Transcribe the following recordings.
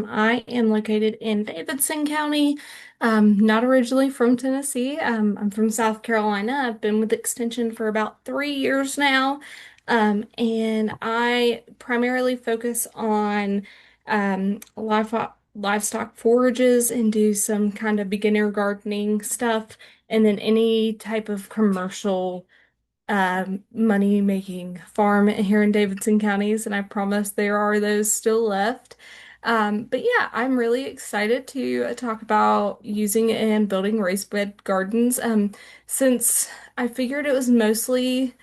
I am located in Davidson County. Not originally from Tennessee. I'm from South Carolina. I've been with Extension for about 3 years now. And I primarily focus on livestock forages and do some kind of beginner gardening stuff, and then any type of commercial money making farm here in Davidson counties, and I promise there are those still left. But yeah, I'm really excited to talk about using and building raised bed gardens. Since I figured it was mostly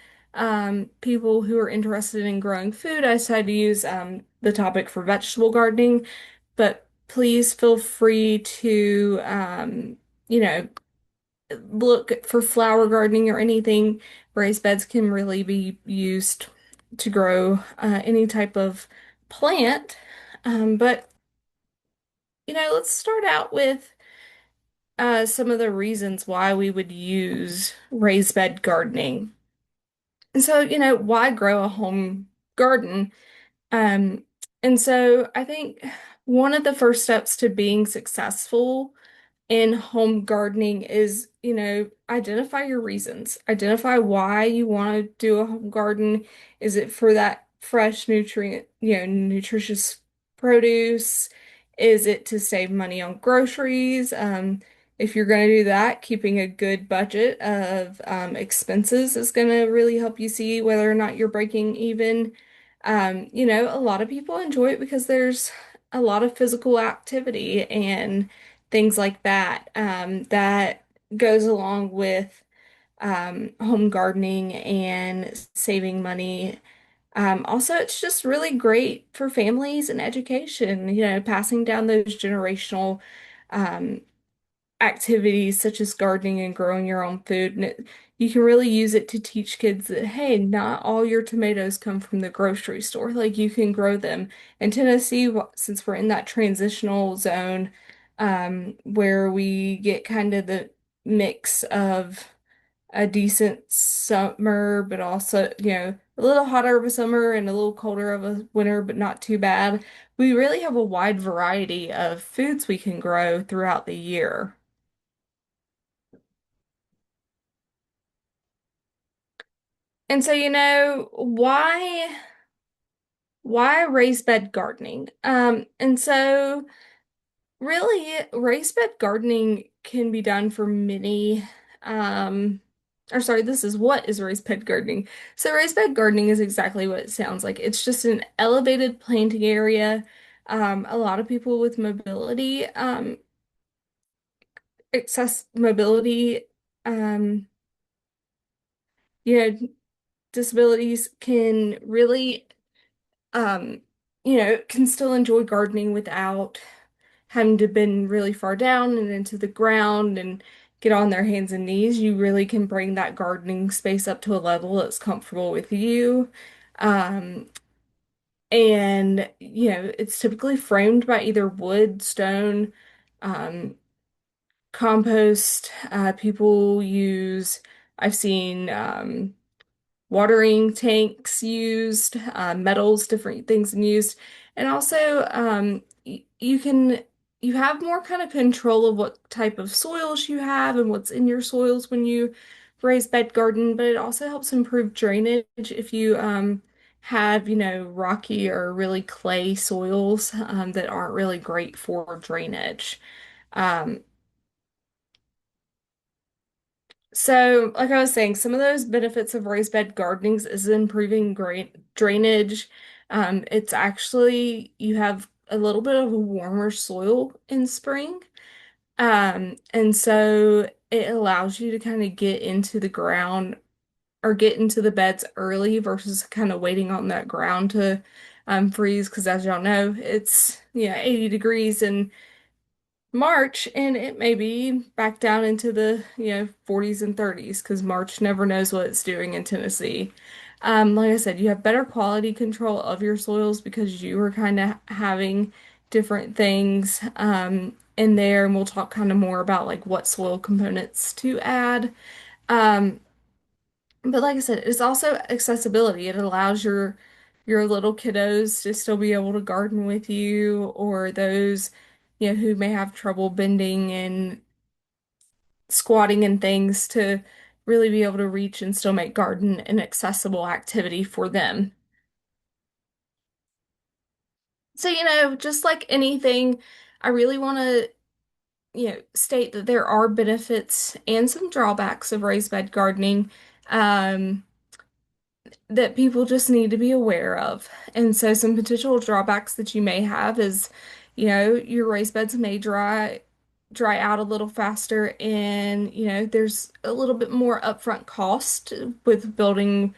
people who are interested in growing food, I decided to use the topic for vegetable gardening. But please feel free to, you know, look for flower gardening or anything. Raised beds can really be used to grow any type of plant. But let's start out with some of the reasons why we would use raised bed gardening. And so, why grow a home garden? Um, and so I think one of the first steps to being successful in home gardening is, identify your reasons. Identify why you want to do a home garden. Is it for that fresh nutrient, nutritious produce? Is it to save money on groceries? If you're going to do that, keeping a good budget of expenses is going to really help you see whether or not you're breaking even. A lot of people enjoy it because there's a lot of physical activity and things like that that goes along with home gardening and saving money. Also, it's just really great for families and education, passing down those generational um, activities such as gardening and growing your own food. And you can really use it to teach kids that, hey, not all your tomatoes come from the grocery store. Like you can grow them. In Tennessee, since we're in that transitional zone, where we get kind of the mix of a decent summer, but also, a little hotter of a summer and a little colder of a winter, but not too bad. We really have a wide variety of foods we can grow throughout the year. And so, why raised bed gardening? And so really raised bed gardening can be done for many or sorry, this is what is raised bed gardening. So raised bed gardening is exactly what it sounds like. It's just an elevated planting area. A lot of people with mobility, um, you know, disabilities can really can still enjoy gardening without having to bend really far down and into the ground and get on their hands and knees. You really can bring that gardening space up to a level that's comfortable with you. Um, and, it's typically framed by either wood, stone, um, compost. People use, I've seen, watering tanks used, metals, different things used. And also, you have more kind of control of what type of soils you have and what's in your soils when you raise bed garden, but it also helps improve drainage if you have, rocky or really clay soils that aren't really great for drainage. Um, So, like I was saying, some of those benefits of raised bed gardenings is improving drainage. It's actually, you have a little bit of a warmer soil in spring. And so it allows you to kind of get into the ground or get into the beds early versus kind of waiting on that ground to freeze. Because as y'all know, it's, 80 degrees and March, and it may be back down into the, 40s and 30s because March never knows what it's doing in Tennessee. Like I said, you have better quality control of your soils because you are kind of having different things in there, and we'll talk kind of more about like what soil components to add. Um, but like I said, it's also accessibility. It allows your your little kiddos to still be able to garden with you, or those, who may have trouble bending and squatting and things to really be able to reach and still make garden an accessible activity for them. So, just like anything, I really want to, state that there are benefits and some drawbacks of raised bed gardening. Um, that people just need to be aware of. And so some potential drawbacks that you may have is, your raised beds may dry out a little faster, and there's a little bit more upfront cost with building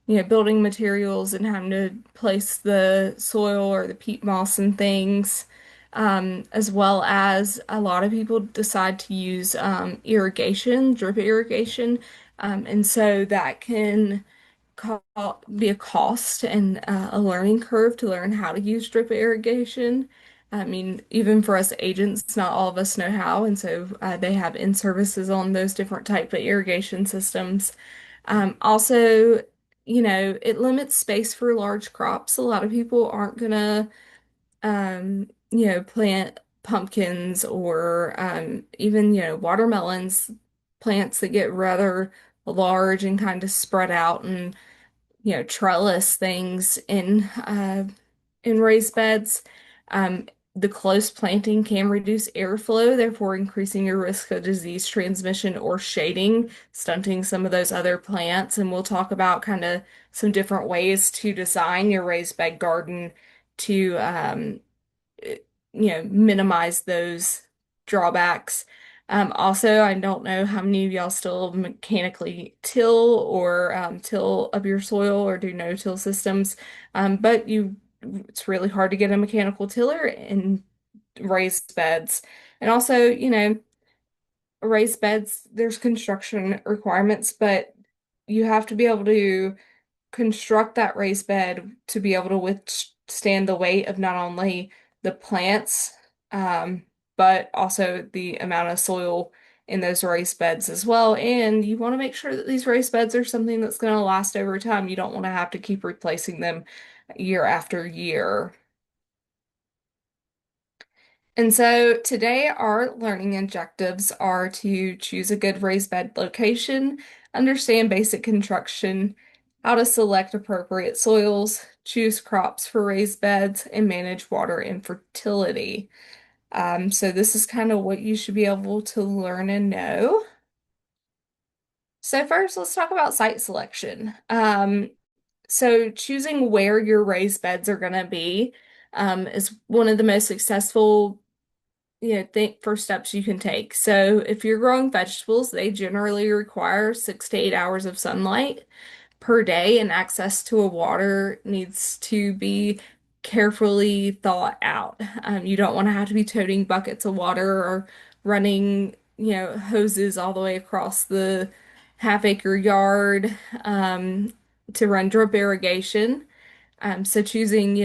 materials and having to place the soil or the peat moss and things. As well as a lot of people decide to use irrigation, drip irrigation. And so that can be a cost and a learning curve to learn how to use drip irrigation. I mean, even for us agents, not all of us know how, and so they have in services on those different type of irrigation systems. Also, it limits space for large crops. A lot of people aren't gonna, plant pumpkins or even, watermelons, plants that get rather large and kind of spread out and trellis things in raised beds. Um, the close planting can reduce airflow, therefore increasing your risk of disease transmission or shading, stunting some of those other plants. And we'll talk about kind of some different ways to design your raised bed garden to minimize those drawbacks. Also, I don't know how many of y'all still mechanically till or till up your soil or do no-till systems, but it's really hard to get a mechanical tiller in raised beds. And also, raised beds, there's construction requirements, but you have to be able to construct that raised bed to be able to withstand the weight of not only the plants, um, but also the amount of soil in those raised beds as well. And you want to make sure that these raised beds are something that's going to last over time. You don't want to have to keep replacing them year after year. And so today our learning objectives are to choose a good raised bed location, understand basic construction, how to select appropriate soils, choose crops for raised beds, and manage water and fertility. So this is kind of what you should be able to learn and know. So first, let's talk about site selection. So choosing where your raised beds are going to be is one of the most successful think first steps you can take. So if you're growing vegetables, they generally require 6 to 8 hours of sunlight per day, and access to a water needs to be carefully thought out. You don't want to have to be toting buckets of water or running, hoses all the way across the half-acre yard to run drip irrigation. So choosing,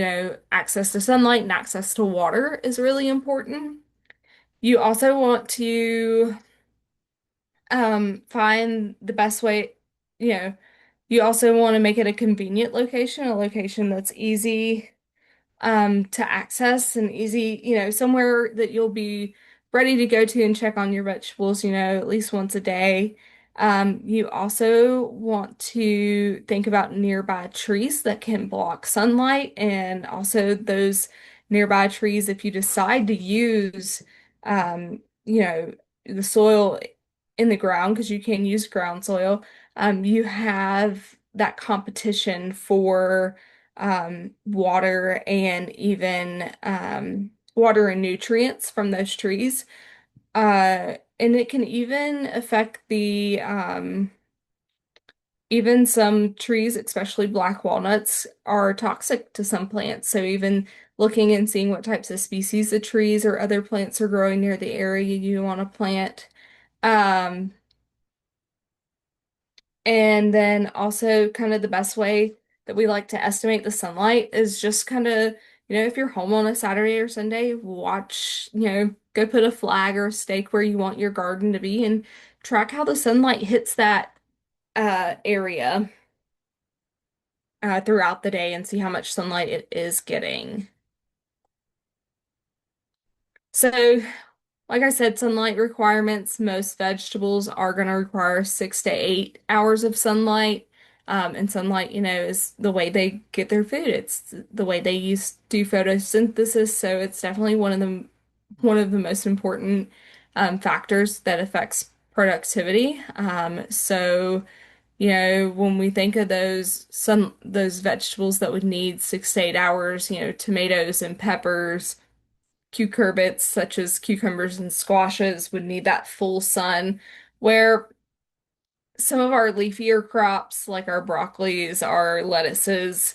access to sunlight and access to water is really important. You also want to find the best way, you know, you also want to make it a convenient location, a location that's easy to access and easy, somewhere that you'll be ready to go to and check on your vegetables, at least once a day. You also want to think about nearby trees that can block sunlight, and also those nearby trees, if you decide to use, the soil in the ground, because you can use ground soil, you have that competition for water and even water and nutrients from those trees. And it can even affect the even some trees, especially black walnuts, are toxic to some plants. So even looking and seeing what types of species of trees or other plants are growing near the area you want to plant. Um, And then also kind of the best way that we like to estimate the sunlight is just kind of, if you're home on a Saturday or Sunday, watch, go put a flag or a stake where you want your garden to be and track how the sunlight hits that area. throughout the day and see how much sunlight it is getting. So, like I said, sunlight requirements, most vegetables are going to require 6 to 8 hours of sunlight. And sunlight, is the way they get their food. It's the way they do photosynthesis. So it's definitely one of the most important factors that affects productivity. When we think of those vegetables that would need 6 to 8 hours, tomatoes and peppers, cucurbits such as cucumbers and squashes would need that full sun, where some of our leafier crops, like our broccolis, our lettuces,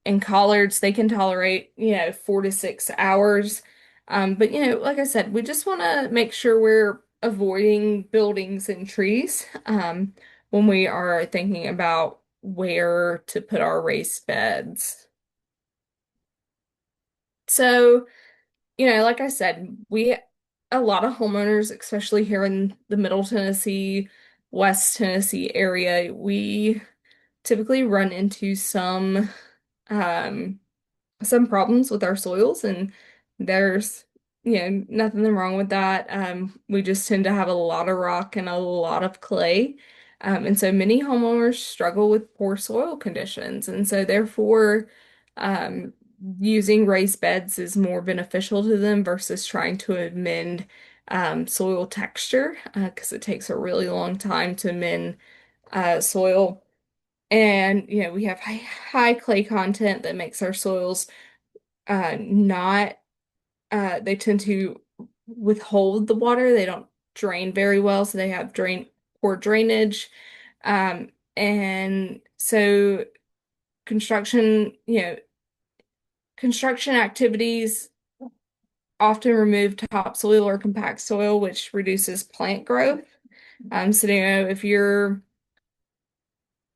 and collards, they can tolerate, 4 to 6 hours. But like I said, we just want to make sure we're avoiding buildings and trees when we are thinking about where to put our raised beds. So, like I said, a lot of homeowners, especially here in the Middle Tennessee, West Tennessee area, we typically run into um, some problems with our soils, and there's, nothing wrong with that. We just tend to have a lot of rock and a lot of clay. And so many homeowners struggle with poor soil conditions. And so therefore, um, using raised beds is more beneficial to them versus trying to amend soil texture, because it takes a really long time to amend soil. And, we have high clay content that makes our soils not they tend to withhold the water. They don't drain very well, so they have poor drainage. And so construction, construction activities often remove topsoil or compact soil, which reduces plant growth. If you're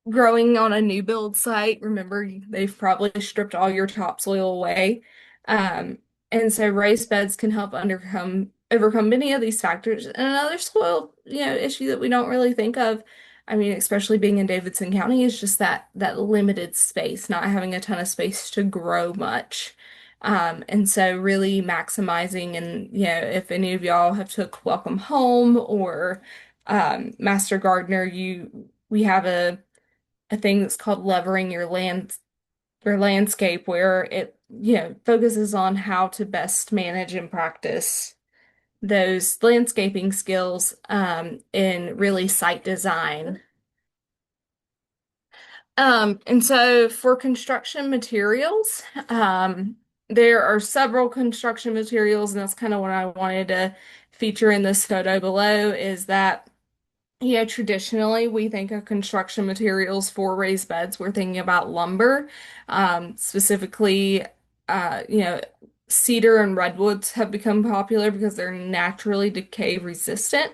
growing on a new build site, remember they've probably stripped all your topsoil away. Um, and so raised beds can help overcome many of these factors. And another soil, issue that we don't really think of, I mean, especially being in Davidson County, is just that limited space, not having a ton of space to grow much. And so really maximizing, and if any of y'all have took Welcome Home or Master Gardener, we have a thing that's called levering your landscape, where it focuses on how to best manage and practice those landscaping skills in really site design. And so for construction materials, there are several construction materials, and that's kind of what I wanted to feature in this photo below, is that traditionally we think of construction materials for raised beds. We're thinking about lumber, specifically, cedar and redwoods have become popular because they're naturally decay resistant.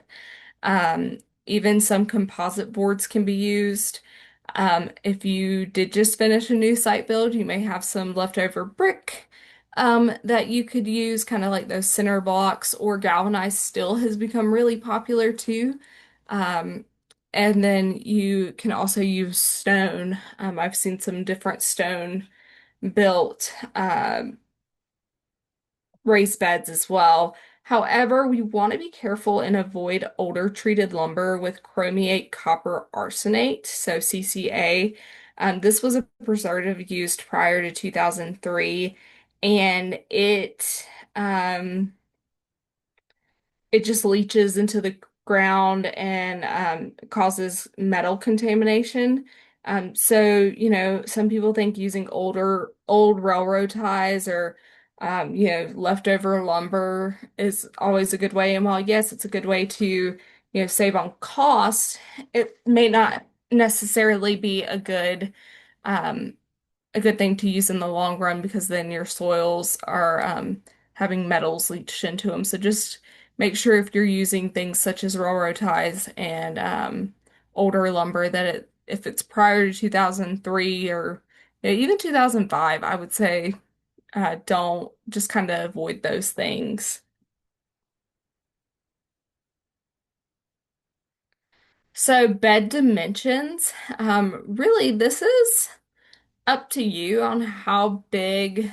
Um, Even some composite boards can be used. If you did just finish a new site build, you may have some leftover brick that you could use, kind of like those center blocks, or galvanized steel has become really popular too. Um, and then you can also use stone. I've seen some different stone built raised beds as well. However, we want to be careful and avoid older treated lumber with chromiate copper arsenate, so CCA. This was a preservative used prior to 2003, and um, it just leaches into the ground and causes metal contamination. Some people think using old railroad ties or leftover lumber is always a good way. And while yes, it's a good way to, save on cost, it may not necessarily be um, a good thing to use in the long run, because then your soils are having metals leached into them. So just make sure, if you're using things such as railroad ties and older lumber, that if it's prior to 2003 or even 2005, I would say don't just kind of avoid those things. So bed dimensions, really, this is up to you on how big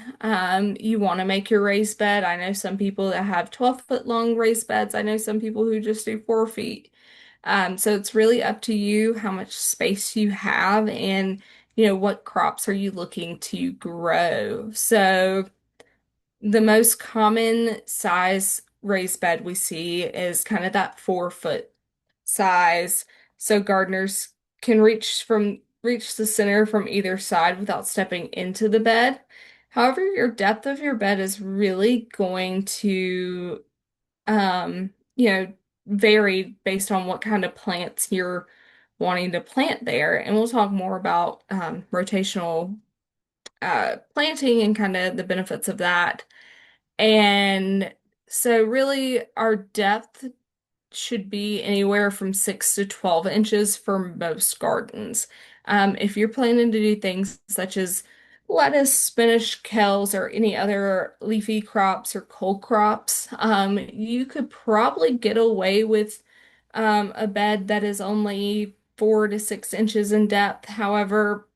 you want to make your raised bed. I know some people that have 12-foot long raised beds. I know some people who just do 4 feet. So it's really up to you how much space you have and what crops are you looking to grow. So the most common size raised bed we see is kind of that 4 foot size. So gardeners can reach the center from either side without stepping into the bed. However, your depth of your bed is really going to um, you know, vary based on what kind of plants you're wanting to plant there. And we'll talk more about rotational planting and kind of the benefits of that. And so, really, our depth should be anywhere from 6 to 12 inches for most gardens. If you're planning to do things such as lettuce, spinach, kales, or any other leafy crops or cole crops, you could probably get away with a bed that is only 4 to 6 inches in depth. However,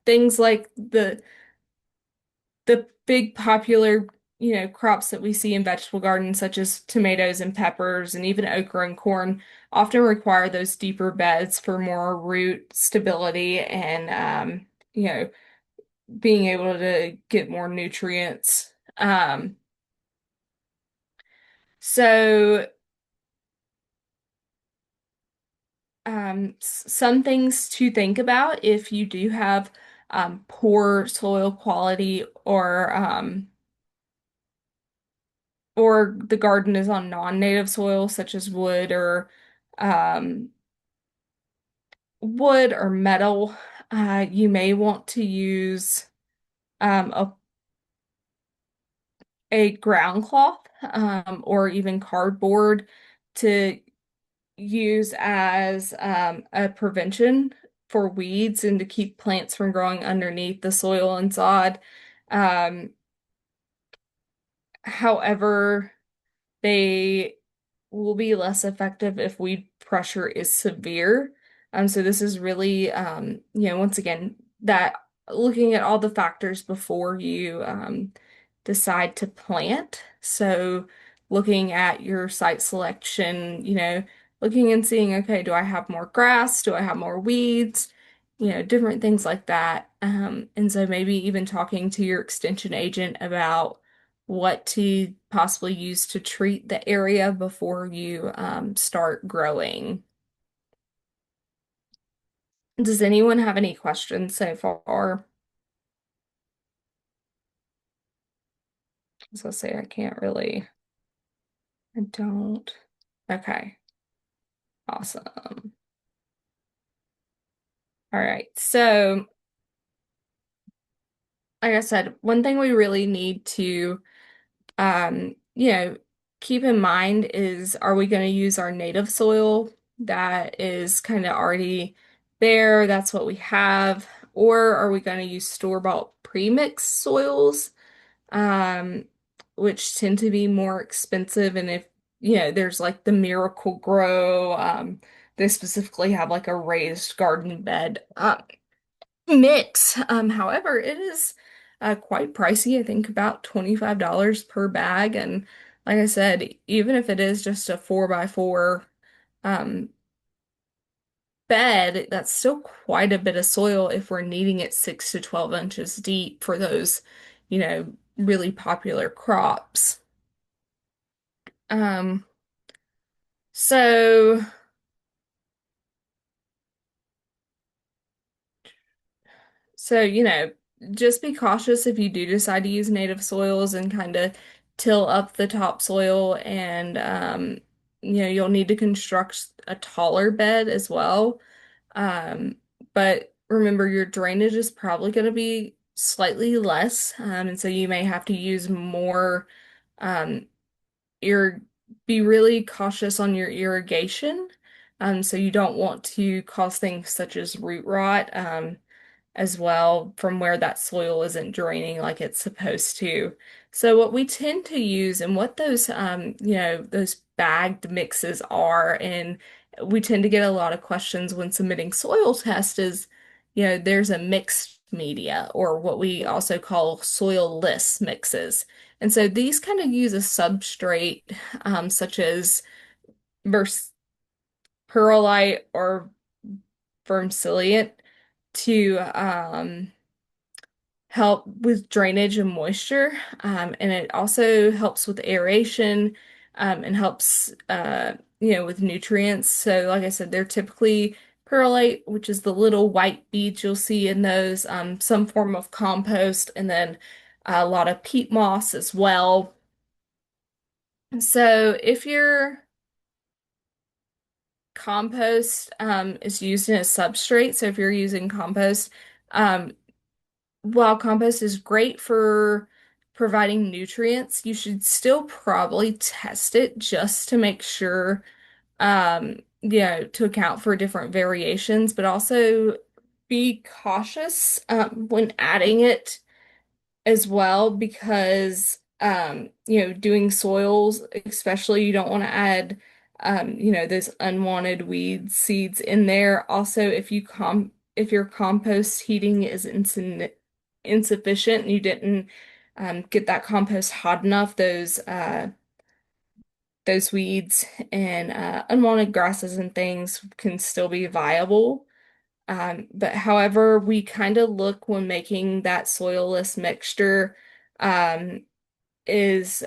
things like the big popular, crops that we see in vegetable gardens, such as tomatoes and peppers and even okra and corn, often require those deeper beds for more root stability and, being able to get more nutrients. So, some things to think about if you do have poor soil quality or the garden is on non-native soil such as um, wood or metal, you may want to use um, a, a ground cloth or even cardboard to use as a prevention for weeds and to keep plants from growing underneath the soil and sod. Um, However, they will be less effective if weed pressure is severe. So this is really, once again, that looking at all the factors before you decide to plant. So looking at your site selection, looking and seeing, okay, do I have more grass? Do I have more weeds? Different things like that. And so maybe even talking to your extension agent about what to possibly use to treat the area before you start growing. Does anyone have any questions so far? I was gonna say I can't really. I don't. Okay, awesome. All right, so like I said, one thing we really need to um, you know, keep in mind is, are we going to use our native soil that is kind of already there? That's what we have. Or are we going to use store-bought pre-mixed soils, um, which tend to be more expensive? And if, there's like the Miracle Grow, they specifically have like a raised garden bed. Mix. However, it is quite pricey. I think about $25 per bag. And like I said, even if it is just a 4x4 um, bed, that's still quite a bit of soil if we're needing it 6 to 12 inches deep for those, really popular crops. Um, so So, just be cautious if you do decide to use native soils and kind of till up the topsoil and you'll need to construct a taller bed as well. Um, but remember your drainage is probably going to be slightly less, and so you may have to use more um ir be really cautious on your irrigation. So you don't want to cause things such as root rot. As well from where that soil isn't draining like it's supposed to. So what we tend to use and what those those bagged mixes are, and we tend to get a lot of questions when submitting soil tests is, there's a mixed media, or what we also call soil-less mixes. And so these kind of use a substrate such as vers perlite or vermicillate to help with drainage and moisture. And it also helps with aeration and helps, with nutrients. So, like I said, they're typically perlite, which is the little white beads you'll see in those, some form of compost, and then a lot of peat moss as well. So, if your compost is used in a substrate, so if you're using compost, um, while compost is great for providing nutrients, you should still probably test it just to make sure, to account for different variations, but also be cautious when adding it as well because, doing soils, especially, you don't want to add, those unwanted weed seeds in there. Also, if your compost heating is insufficient and you didn't get that compost hot enough, those weeds and unwanted grasses and things can still be viable. But however, we kind of look when making that soilless mixture um, is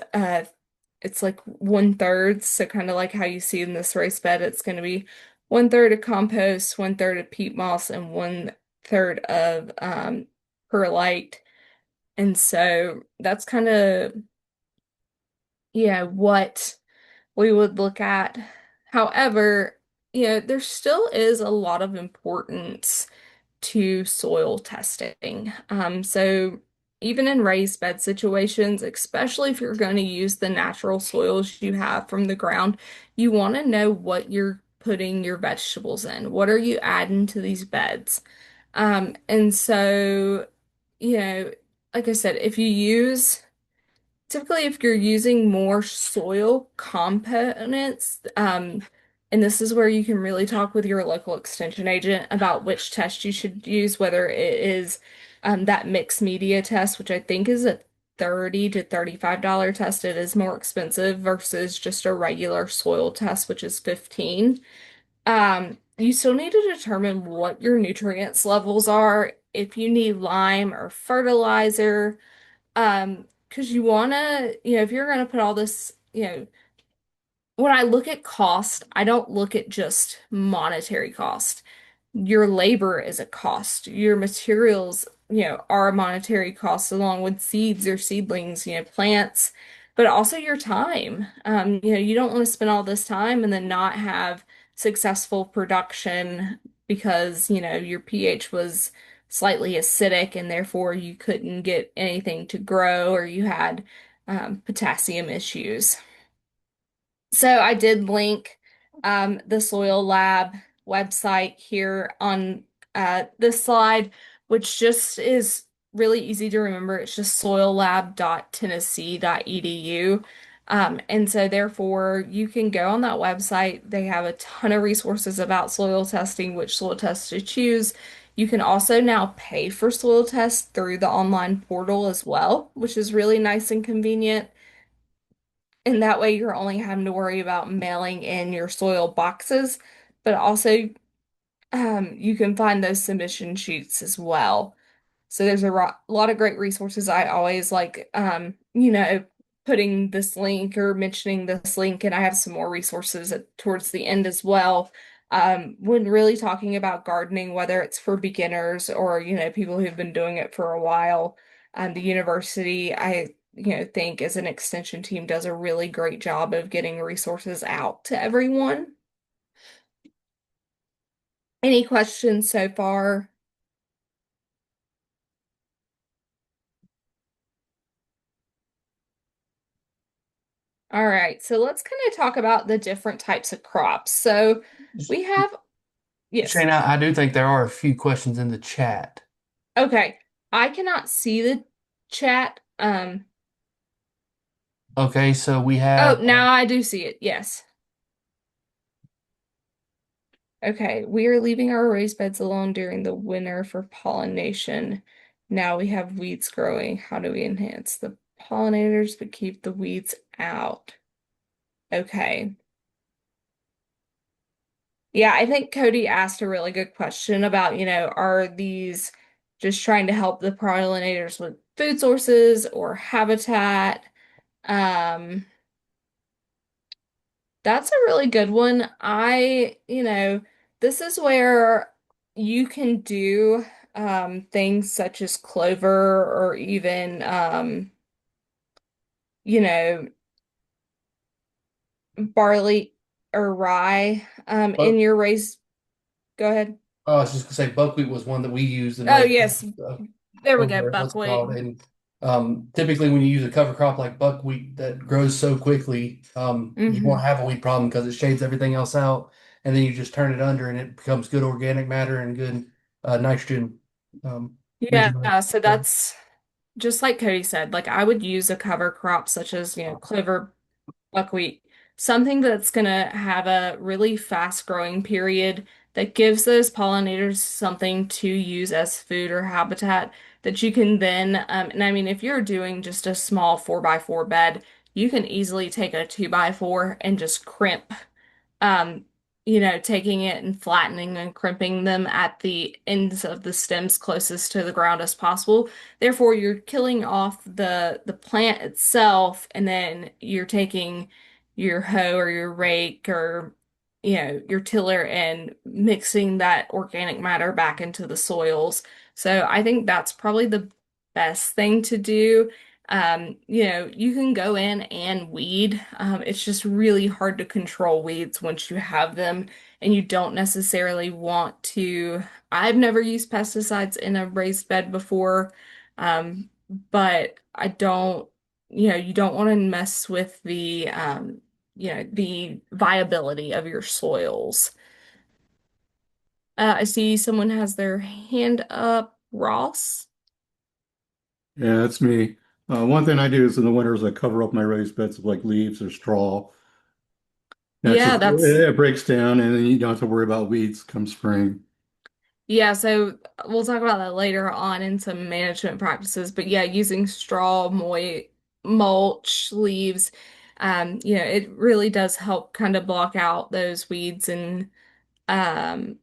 it's like 1/3. So kind of like how you see in this raised bed, it's going to be 1/3 of compost, 1/3 of peat moss, and 1/3 of perlite. And so that's kind of, yeah, what we would look at. However, there still is a lot of importance to soil testing. So even in raised bed situations, especially if you're going to use the natural soils you have from the ground, you want to know what you're putting your vegetables in. What are you adding to these beds? And so, you know, like I said, typically if you're using more soil components, and this is where you can really talk with your local extension agent about which test you should use, whether it is that mixed media test, which I think is a $30 to $35 test. It is more expensive versus just a regular soil test, which is 15. You still need to determine what your nutrients levels are, if you need lime or fertilizer, because you wanna, if you're gonna put all this, when I look at cost, I don't look at just monetary cost. Your labor is a cost. Your materials, are a monetary cost along with seeds or seedlings, plants, but also your time. You don't want to spend all this time and then not have successful production because, your pH was slightly acidic and therefore you couldn't get anything to grow or you had potassium issues. So I did link the Soil Lab website here on this slide, which just is really easy to remember. It's just soillab.tennessee.edu. And so therefore you can go on that website. They have a ton of resources about soil testing, which soil tests to choose. You can also now pay for soil tests through the online portal as well, which is really nice and convenient. And that way you're only having to worry about mailing in your soil boxes, but also you can find those submission sheets as well. So there's a lot of great resources. I always like, putting this link or mentioning this link, and I have some more resources towards the end as well. When really talking about gardening, whether it's for beginners or, people who've been doing it for a while, the university, think as an extension team does a really great job of getting resources out to everyone. Any questions so far? All right, so let's kind of talk about the different types of crops. So we have, yes, Shane, I do think there are a few questions in the chat. okay. I cannot see the chat. Okay, so we have Oh, now I do see it. Yes. Okay, we are leaving our raised beds alone during the winter for pollination. Now we have weeds growing. How do we enhance the pollinators but keep the weeds out? Okay. Yeah, I think Cody asked a really good question about, are these just trying to help the pollinators with food sources or habitat? Um, That's a really good one. This is where you can do things such as clover or even you know, barley or rye in But your raised. Go ahead. I was just gonna say buckwheat was one that we used and Oh, raised yes. There we go, over at what's it buckwheat. called. And typically, when you use a cover crop like buckwheat that grows so quickly, you Hmm. won't have a weed problem because it shades everything else out, and then you just turn it under, and it becomes good organic matter and good nitrogen regeneration. Yeah, so that's just like Cody said, like I would use a cover crop such as, clover, buckwheat, something that's going to have a really fast growing period that gives those pollinators something to use as food or habitat that you can then, and I mean, if you're doing just a small 4x4 bed, you can easily take a 2x4 and just crimp um, taking it and flattening and crimping them at the ends of the stems closest to the ground as possible. Therefore, you're killing off the plant itself, and then you're taking your hoe or your rake or your tiller and mixing that organic matter back into the soils. So I think that's probably the best thing to do. You can go in and weed. It's just really hard to control weeds once you have them and you don't necessarily want to. I've never used pesticides in a raised bed before, but I don't, you don't want to mess with the viability of your soils. I see someone has their hand up. Ross? Yeah, that's me. One thing I do is in the winters I cover up my raised beds with like leaves or straw. That's Yeah, just that's it breaks down and then you don't have to worry about weeds come spring. Yeah, so we'll talk about that later on in some management practices. But yeah, using straw, mulch, leaves, it really does help kind of block out those weeds um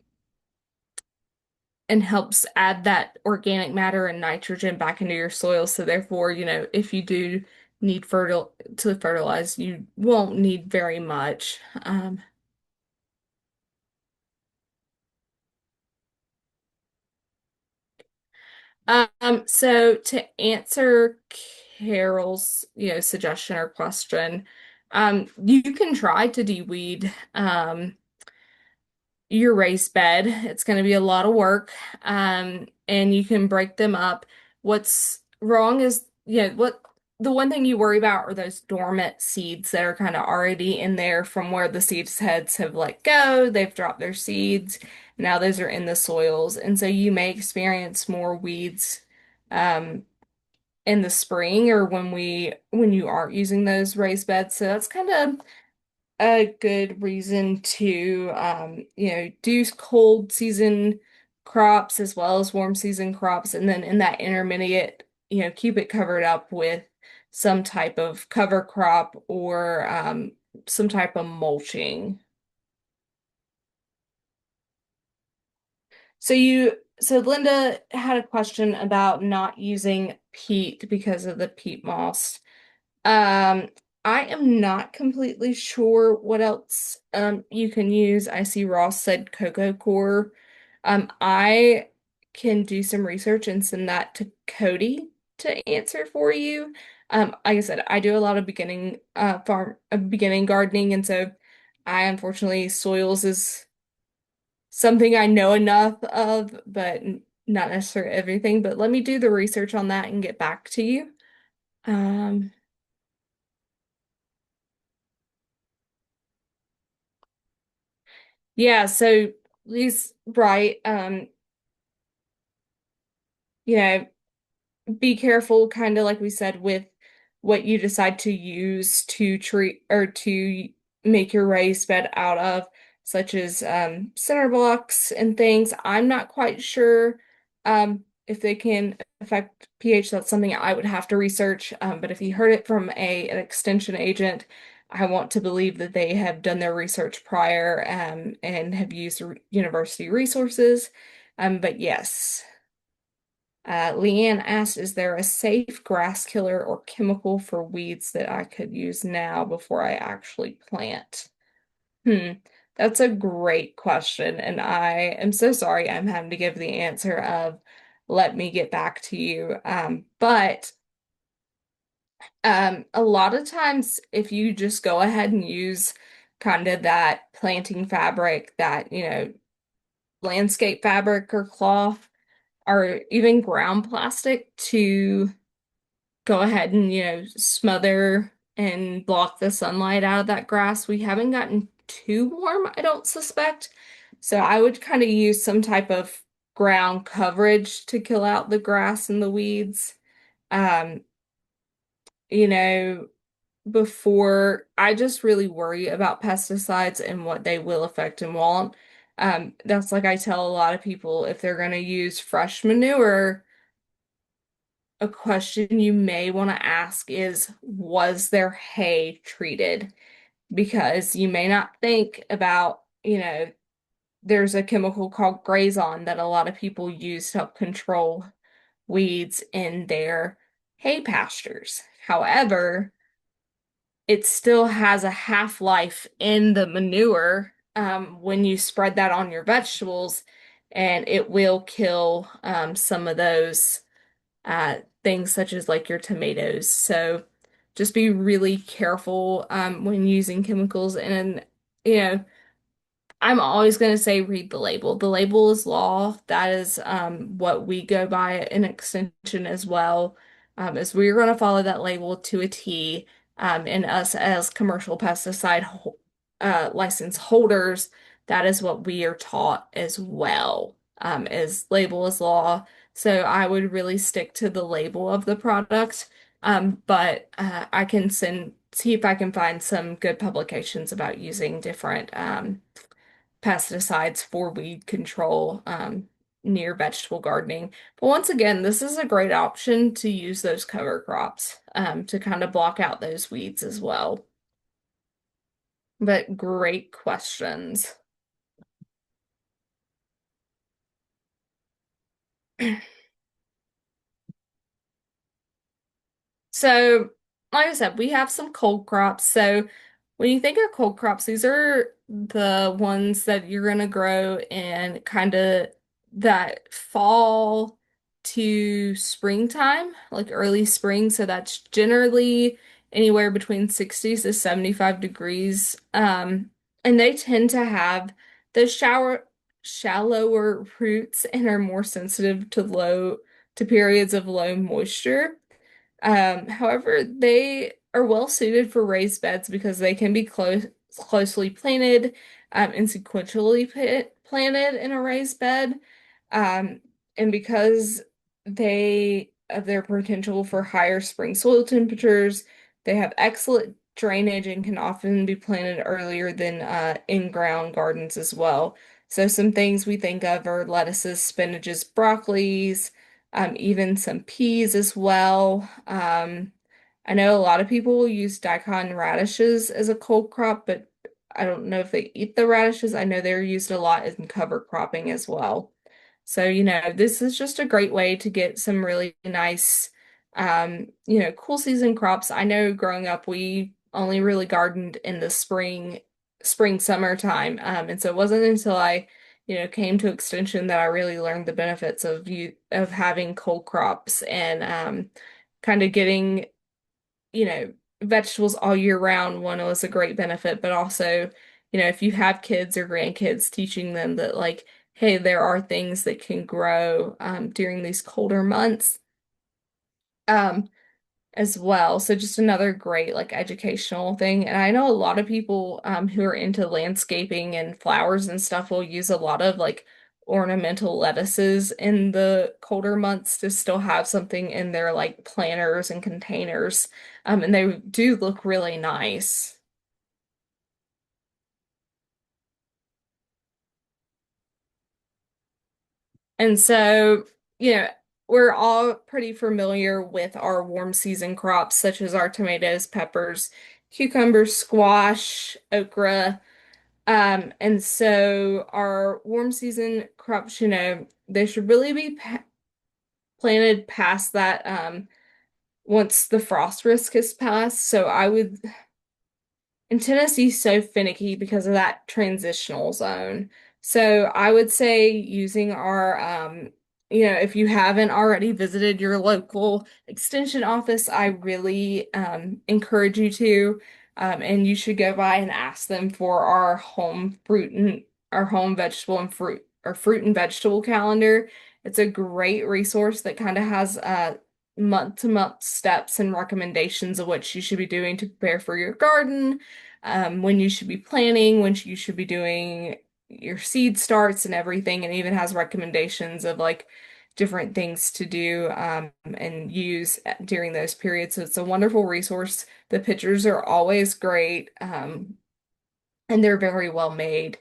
and helps add that organic matter and nitrogen back into your soil. So therefore, if you do need to fertilize, you won't need very much. So to answer Carol's, suggestion or question, you can try to deweed your raised bed. It's going to be a lot of work, and you can break them up. What's wrong is, what the one thing you worry about are those dormant seeds that are kind of already in there from where the seeds heads have let go. They've dropped their seeds. Now those are in the soils, and so you may experience more weeds um, in the spring or when you aren't using those raised beds. So that's kind of a good reason to do cold season crops as well as warm season crops, and then in that intermediate, keep it covered up with some type of cover crop or some type of mulching. So Linda had a question about not using peat because of the peat moss. Um, I am not completely sure what else you can use. I see Ross said cocoa core. I can do some research and send that to Cody to answer for you. Like I said, I do a lot of beginning gardening, and so I unfortunately soils is something I know enough of, but not necessarily everything. But let me do the research on that and get back to you. Um, Yeah, so Lee's right. You know, be careful, kind of like we said, with what you decide to use to treat or to make your raised bed out of. such as cinder blocks and things. I'm not quite sure if they can affect pH. That's something I would have to research. But if you heard it from an extension agent, I want to believe that they have done their research prior and have used university resources. But yes. Leanne asked, is there a safe grass killer or chemical for weeds that I could use now before I actually plant? Hmm, that's a great question, and I am so sorry I'm having to give the answer of let me get back to you. But a lot of times if you just go ahead and use kind of that planting fabric, that, landscape fabric or cloth, or even ground plastic to go ahead and, smother and block the sunlight out of that grass. We haven't gotten too warm, I don't suspect. So I would kind of use some type of ground coverage to kill out the grass and the weeds. Um, you know, before I just really worry about pesticides and what they will affect and won't. That's like I tell a lot of people if they're going to use fresh manure, a question you may want to ask is, was their hay treated? Because you may not think about, there's a chemical called Grazon that a lot of people use to help control weeds in their hay pastures. However, it still has a half-life in the manure when you spread that on your vegetables, and it will kill some of those things such as like your tomatoes. So just be really careful when using chemicals. And, you know, I'm always going to say read the label. The label is law. That is what we go by in extension as well, is we're going to follow that label to a T. And us as commercial pesticide license holders, that is what we are taught as well, is label is law. So I would really stick to the label of the product. But I can see if I can find some good publications about using different pesticides for weed control near vegetable gardening. But once again, this is a great option to use those cover crops to kind of block out those weeds as well. But great questions. So, like I said, we have some cold crops. So, when you think of cold crops, these are the ones that you're going to grow in kind of that fall to springtime, like early spring. So, that's generally anywhere between 60 to 75 degrees. And they tend to have the shallower roots and are more sensitive to periods of low moisture. However, they are well suited for raised beds because they can be closely planted and sequentially planted in a raised bed. Um, and because they of their potential for higher spring soil temperatures, they have excellent drainage and can often be planted earlier than in-ground gardens as well. So some things we think of are lettuces, spinaches, broccolis, even some peas as well. I know a lot of people will use daikon radishes as a cold crop, but I don't know if they eat the radishes. I know they're used a lot in cover cropping as well. So, this is just a great way to get some really nice, cool season crops. I know growing up, we only really gardened in the summer time. And so it wasn't until I came to Extension that I really learned the benefits of having cold crops and kind of getting, you know, vegetables all year round. One was a great benefit, but also, if you have kids or grandkids, teaching them that like, hey, there are things that can grow during these colder months. Um, as well. So just another great like educational thing. And I know a lot of people who are into landscaping and flowers and stuff will use a lot of like ornamental lettuces in the colder months to still have something in their like planters and containers. And they do look really nice. And so, you know, we're all pretty familiar with our warm season crops, such as our tomatoes, peppers, cucumbers, squash, okra. And so our warm season crops, they should really be planted past that once the frost risk has passed. So I would and Tennessee's so finicky because of that transitional zone. So I would say using our, if you haven't already visited your local extension office, I really encourage you to. And you should go by and ask them for our home vegetable and fruit and vegetable calendar. It's a great resource that kind of has month to month steps and recommendations of what you should be doing to prepare for your garden, when you should be planting, when you should be doing your seed starts and everything, and even has recommendations of like different things to do and use during those periods. So it's a wonderful resource. The pictures are always great, and they're very well made.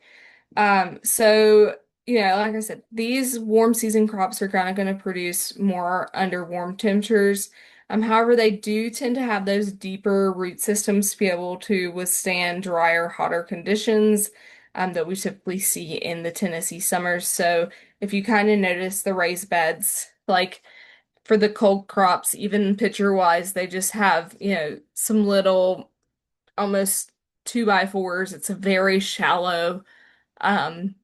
So, like I said, these warm season crops are kind of going to produce more under warm temperatures. However, they do tend to have those deeper root systems to be able to withstand drier, hotter conditions that we typically see in the Tennessee summers. So, if you kind of notice the raised beds, like for the cold crops, even picture wise, they just have, some little almost 2x4s. It's a very shallow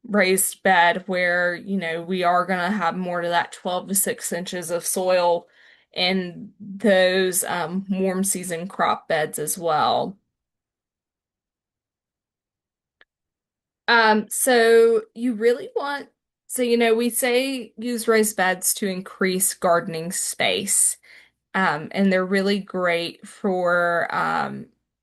raised bed where, we are going to have more to that 12 to 6 inches of soil in those warm season crop beds as well. So you really want, so, we say use raised beds to increase gardening space. And they're really great for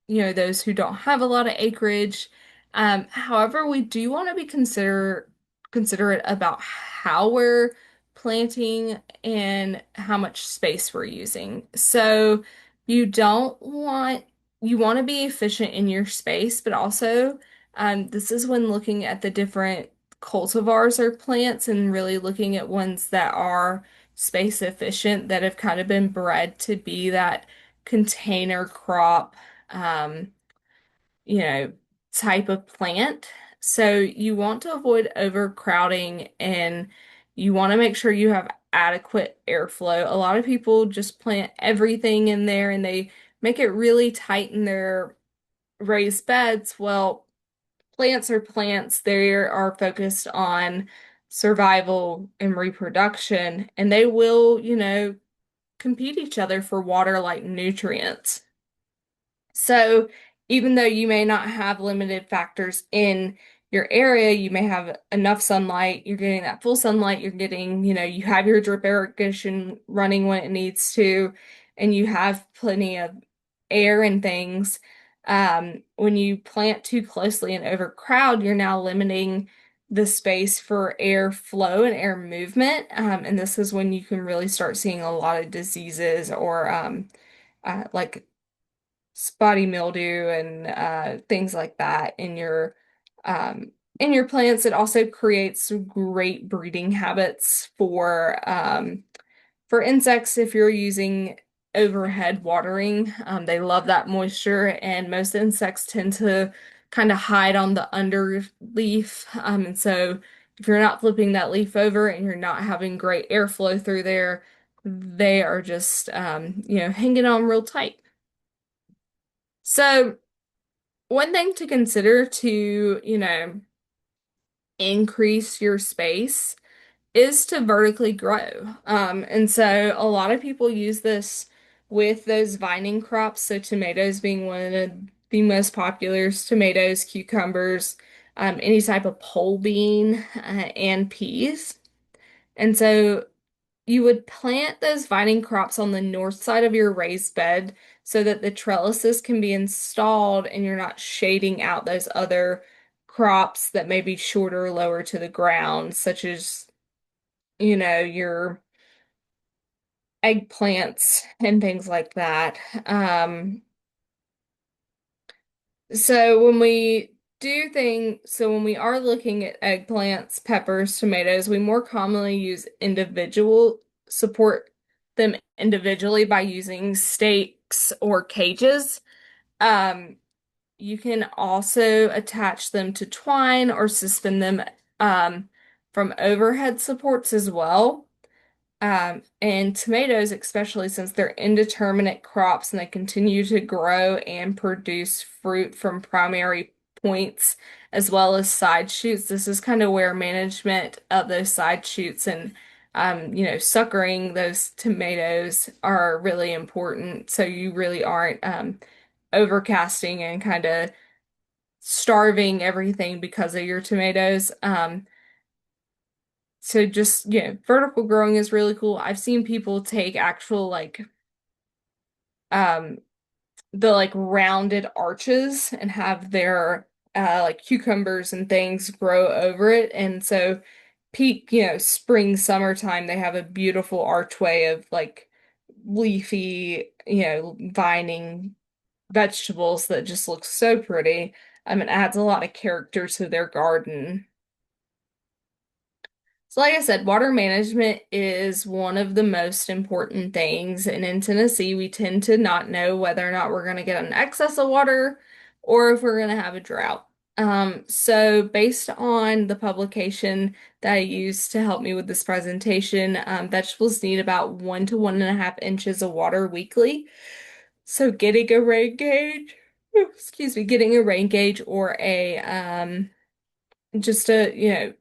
those who don't have a lot of acreage. However, we do want to be considerate about how we're planting and how much space we're using. So you don't want you want to be efficient in your space, but also this is when looking at the different cultivars or plants and really looking at ones that are space efficient that have kind of been bred to be that container crop, um, you know, type of plant. So you want to avoid overcrowding and you want to make sure you have adequate airflow. A lot of people just plant everything in there and they make it really tight in their raised beds. Well, plants are plants. They are focused on survival and reproduction, and they will, compete each other for water like nutrients. So even though you may not have limited factors in your area, you may have enough sunlight, you're getting that full sunlight, you're getting, you have your drip irrigation running when it needs to, and you have plenty of air and things. When you plant too closely and overcrowd, you're now limiting the space for air flow and air movement. And this is when you can really start seeing a lot of diseases or like spotty mildew and things like that in your plants. It also creates great breeding habits for insects if you're using overhead watering. They love that moisture, and most insects tend to kind of hide on the underleaf. And so if you're not flipping that leaf over and you're not having great airflow through there, they are just hanging on real tight. So one thing to consider to, increase your space is to vertically grow. And so a lot of people use this with those vining crops, so tomatoes being one of the most popular, tomatoes, cucumbers, any type of pole bean, and peas. And so you would plant those vining crops on the north side of your raised bed so that the trellises can be installed and you're not shading out those other crops that may be shorter, lower to the ground, such as, your eggplants and things like that. So when we do think so when we are looking at eggplants, peppers, tomatoes, we more commonly use individual support them individually by using stakes or cages. Um, you can also attach them to twine or suspend them from overhead supports as well. And tomatoes, especially since they're indeterminate crops and they continue to grow and produce fruit from primary points as well as side shoots. This is kind of where management of those side shoots and suckering those tomatoes are really important. So you really aren't overcasting and kind of starving everything because of your tomatoes. So just, vertical growing is really cool. I've seen people take actual um the rounded arches and have their like cucumbers and things grow over it. And so peak, spring, summertime, they have a beautiful archway of leafy, vining vegetables that just look so pretty. It adds a lot of character to their garden. So, like I said, water management is one of the most important things. And in Tennessee, we tend to not know whether or not we're going to get an excess of water or if we're going to have a drought. So based on the publication that I used to help me with this presentation, vegetables need about 1 to 1.5 inches of water weekly. So getting a rain gauge, excuse me, getting a rain gauge or a just a,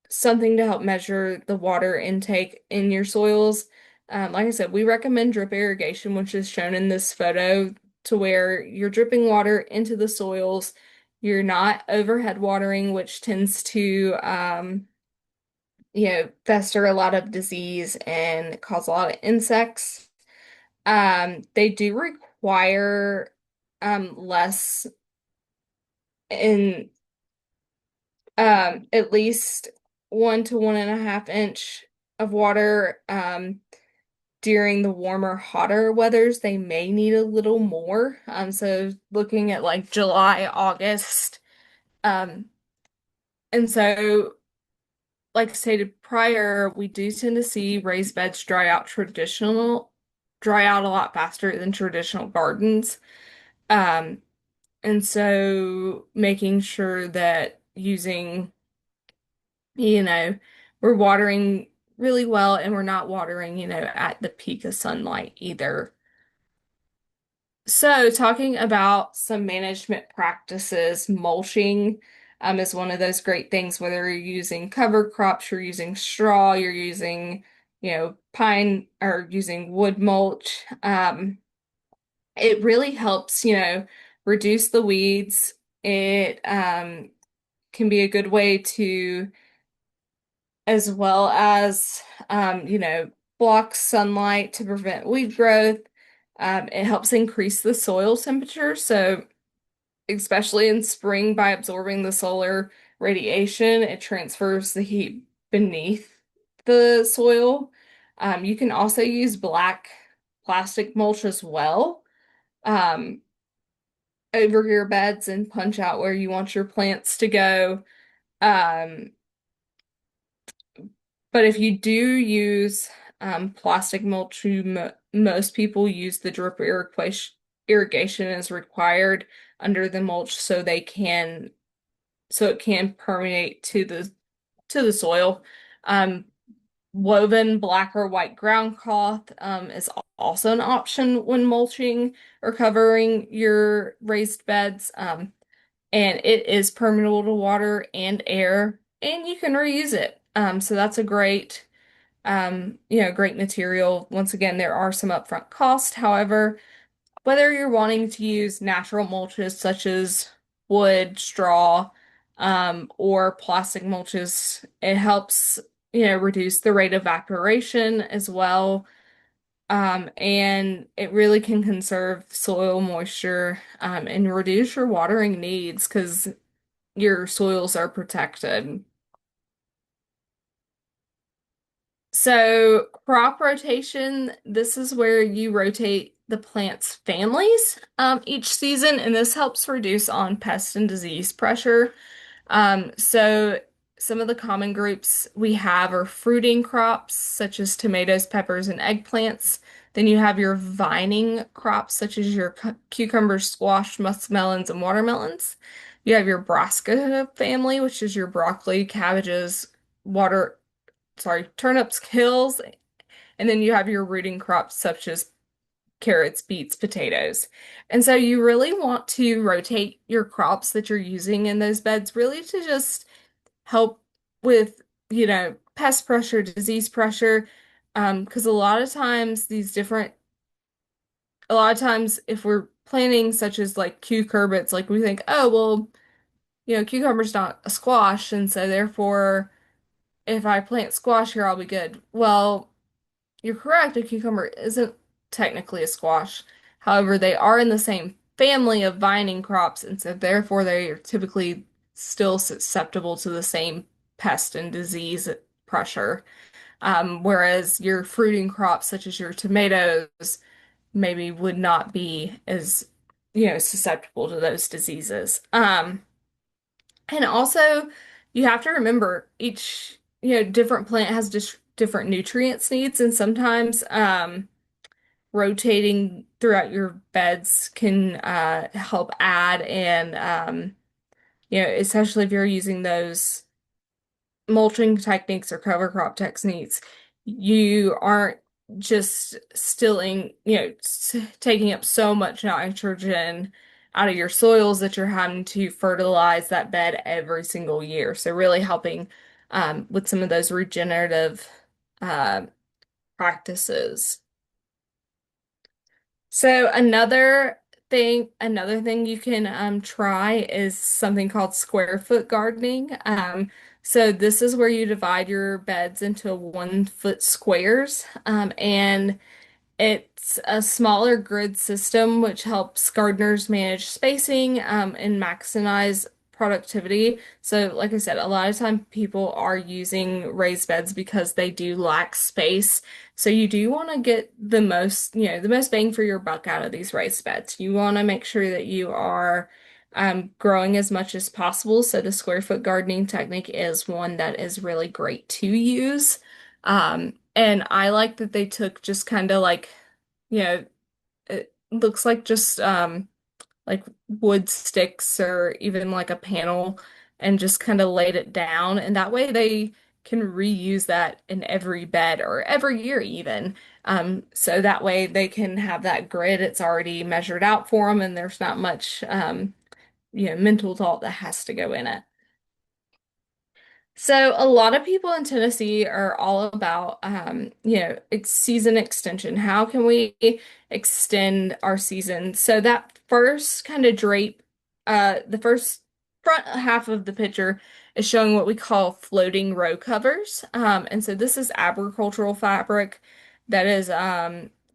something to help measure the water intake in your soils. Like I said, we recommend drip irrigation, which is shown in this photo, to where you're dripping water into the soils. You're not overhead watering, which tends to, fester a lot of disease and cause a lot of insects. They do require less in at least 1 to 1.5 inch of water. During the warmer, hotter weathers, they may need a little more. So looking at July, August. Um, and so, like stated prior, we do tend to see raised beds dry out a lot faster than traditional gardens. Um, and so making sure that using you know, we're watering really well and we're not watering, at the peak of sunlight either. So, talking about some management practices, mulching is one of those great things, whether you're using cover crops, you're using straw, you're using, pine or using wood mulch. It really helps, reduce the weeds. It can be a good way to as well as blocks sunlight to prevent weed growth. It helps increase the soil temperature, so especially in spring by absorbing the solar radiation, it transfers the heat beneath the soil. You can also use black plastic mulch as well um, over your beds and punch out where you want your plants to go. Um, But if you do use plastic mulch, most people use the irrigation as required under the mulch so it can permeate to the soil. Um, Woven black or white ground cloth is also an option when mulching or covering your raised beds. And it is permeable to water and air, and you can reuse it. So that's a great material. Once again, there are some upfront costs. However, whether you're wanting to use natural mulches such as wood, straw, or plastic mulches, it helps, reduce the rate of evaporation as well. And it really can conserve soil moisture, and reduce your watering needs because your soils are protected. So, crop rotation, this is where you rotate the plant's families each season, and this helps reduce on pest and disease pressure. So some of the common groups we have are fruiting crops such as tomatoes, peppers, and eggplants. Then you have your vining crops such as your cucumbers, squash, muskmelons, and watermelons. You have your brassica family, which is your broccoli, cabbages, turnips, hills, and then you have your rooting crops such as carrots, beets, potatoes. And so you really want to rotate your crops that you're using in those beds really to just help with, pest pressure, disease pressure. Because a lot of times if we're planting such as like cucurbits, like we think, oh, well, cucumber's not a squash, and so therefore if I plant squash here, I'll be good. Well, you're correct, a cucumber isn't technically a squash. However, they are in the same family of vining crops, and so therefore they are typically still susceptible to the same pest and disease pressure. Whereas your fruiting crops, such as your tomatoes, maybe would not be as, susceptible to those diseases. And also, you have to remember different plant has just different nutrients needs, and sometimes rotating throughout your beds can help add and especially if you're using those mulching techniques or cover crop techniques, you aren't just stilling, taking up so much nitrogen out of your soils that you're having to fertilize that bed every single year. So really helping with some of those regenerative uh, practices. So another thing you can try is something called square foot gardening. So this is where you divide your beds into 1 foot squares, and it's a smaller grid system which helps gardeners manage spacing and maximize productivity. So, like I said, a lot of time people are using raised beds because they do lack space. So you do want to get the most bang for your buck out of these raised beds. You want to make sure that you are growing as much as possible. So the square foot gardening technique is one that is really great to use. And I like that they took just kind of like, it looks like just like wood sticks or even like a panel and just kind of laid it down. And that way they can reuse that in every bed or every year even. So that way they can have that grid. It's already measured out for them and there's not much mental thought that has to go in it. So a lot of people in Tennessee are all about, season extension. How can we extend our season? So that first kind of the first front half of the picture is showing what we call floating row covers. And so this is agricultural fabric that is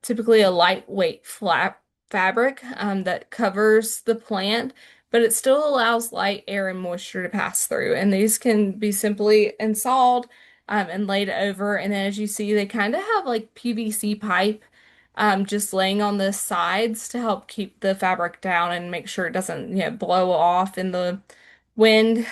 typically a lightweight flat fabric that covers the plant but it still allows light, air, and moisture to pass through. And these can be simply installed and laid over. And then as you see, they kind of have like PVC pipe just laying on the sides to help keep the fabric down and make sure it doesn't, blow off in the wind.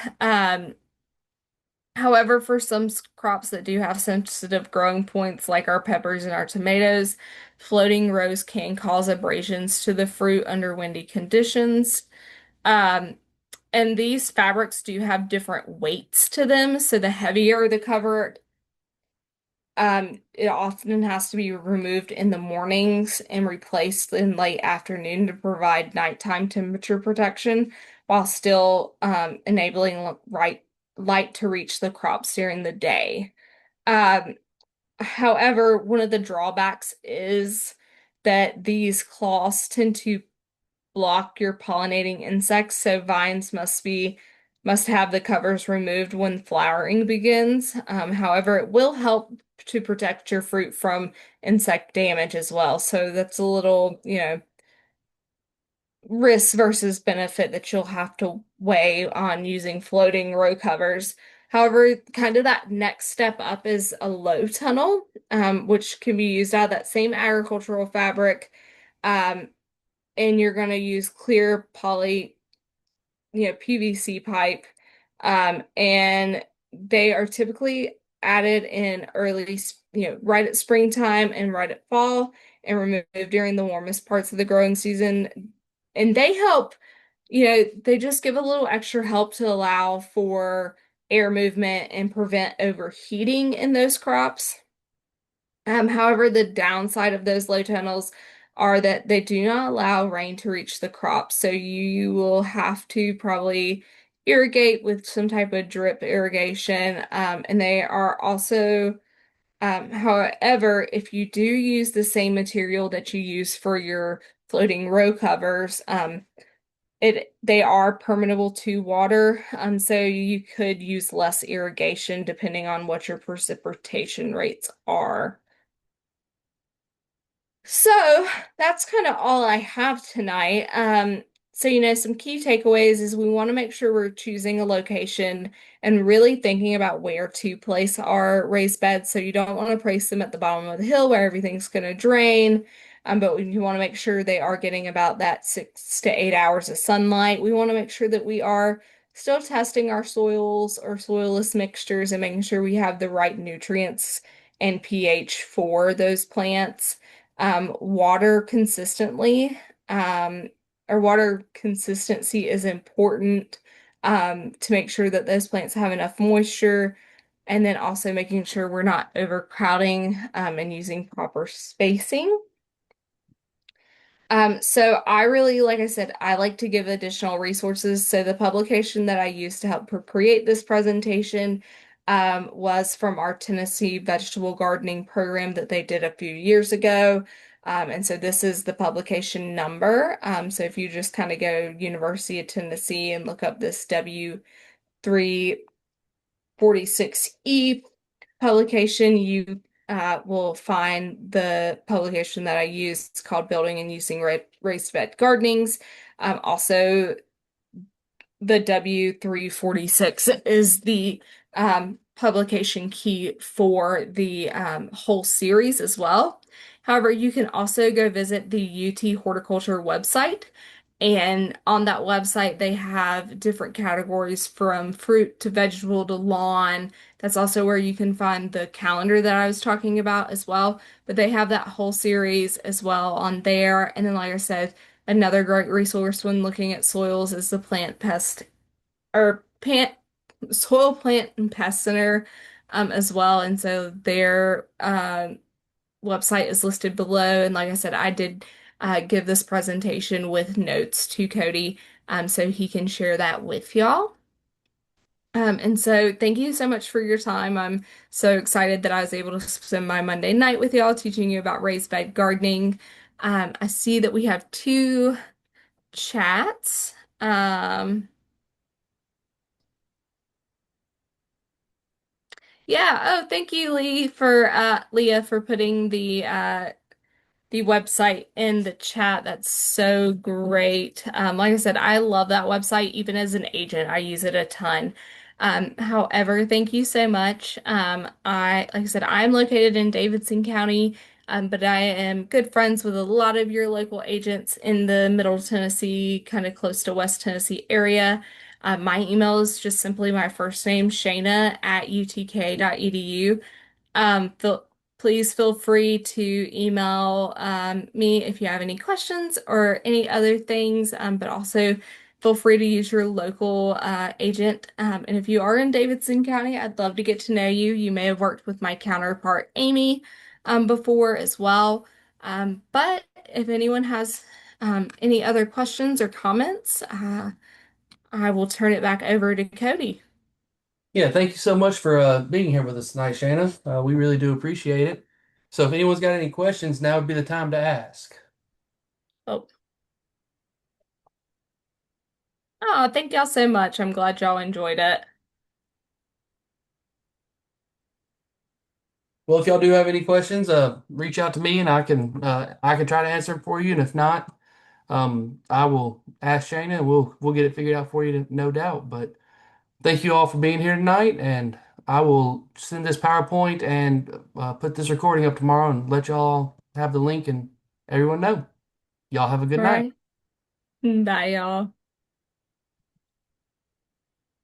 However, for some crops that do have sensitive growing points, like our peppers and our tomatoes, floating rows can cause abrasions to the fruit under windy conditions. Um, and these fabrics do have different weights to them. So the heavier the cover, it often has to be removed in the mornings and replaced in late afternoon to provide nighttime temperature protection while still enabling light to reach the crops during the day. Um, However, one of the drawbacks is that these cloths tend to block your pollinating insects, so vines must have the covers removed when flowering begins. However, it will help to protect your fruit from insect damage as well. So that's a little, risk versus benefit that you'll have to weigh on using floating row covers. However, kind of that next step up is a low tunnel, which can be used out of that same agricultural fabric Um, and you're going to use clear poly, PVC pipe. And they are typically added in right at springtime and right at fall and removed during the warmest parts of the growing season. And they help, they just give a little extra help to allow for air movement and prevent overheating in those crops. However, the downside of those low tunnels are that they do not allow rain to reach the crops. So you will have to probably irrigate with some type of drip irrigation. And they are also, however, if you do use the same material that you use for your floating row covers, they are permeable to water. So you could use less irrigation depending on what your precipitation rates are. So that's kind of all I have tonight. So some key takeaways is we want to make sure we're choosing a location and really thinking about where to place our raised beds. So you don't want to place them at the bottom of the hill where everything's going to drain. But you want to make sure they are getting about that 6 to 8 hours of sunlight. We want to make sure that we are still testing our soils or soilless mixtures and making sure we have the right nutrients and pH for those plants. Water consistently, um, or water consistency is important to make sure that those plants have enough moisture, and then also making sure we're not overcrowding and using proper spacing. So I really, like I said, I like to give additional resources. So the publication that I used to help create this presentation was from our Tennessee Vegetable Gardening program that they did a few years ago. And so this is the publication number. So if you just kind of go University of Tennessee and look up this W346E publication, you will find the publication that I use. It's called Building and Using Raised Bed Gardenings. Also, the W346 is the publication key for the whole series as well. However, you can also go visit the UT Horticulture website. And on that website, they have different categories from fruit to vegetable to lawn. That's also where you can find the calendar that I was talking about as well. But they have that whole series as well on there. And then, like I said, another great resource when looking at soils is the plant pest or plant soil plant and pest center as well. And so their website is listed below. And like I said, I did give this presentation with notes to Cody so he can share that with y'all. And so thank you so much for your time. I'm so excited that I was able to spend my Monday night with y'all teaching you about raised bed gardening. I see that we have two chats. Yeah, oh, thank you, Leah for putting the website in the chat. That's so great. Like I said, I love that website. Even as an agent, I use it a ton. However, thank you so much. Like I said, I'm located in Davidson County, but I am good friends with a lot of your local agents in the Middle Tennessee, kind of close to West Tennessee area. My email is just simply my first name, Shayna at utk.edu. Please feel free to email me if you have any questions or any other things, but also feel free to use your local agent. And if you are in Davidson County, I'd love to get to know you. You may have worked with my counterpart, Amy, before as well. But if anyone has any other questions or comments, I will turn it back over to Cody. Yeah, thank you so much for being here with us tonight, Shanna. We really do appreciate it. So if anyone's got any questions, now would be the time to ask. Oh, oh, thank y'all so much. I'm glad y'all enjoyed it. Well, if y'all do have any questions, reach out to me and I can try to answer them for you. And if not, I will ask Shayna and we'll get it figured out for you, no doubt. But thank you all for being here tonight, and I will send this PowerPoint and put this recording up tomorrow and let y'all have the link and everyone know. Y'all have a good All night. right. Bye, y'all.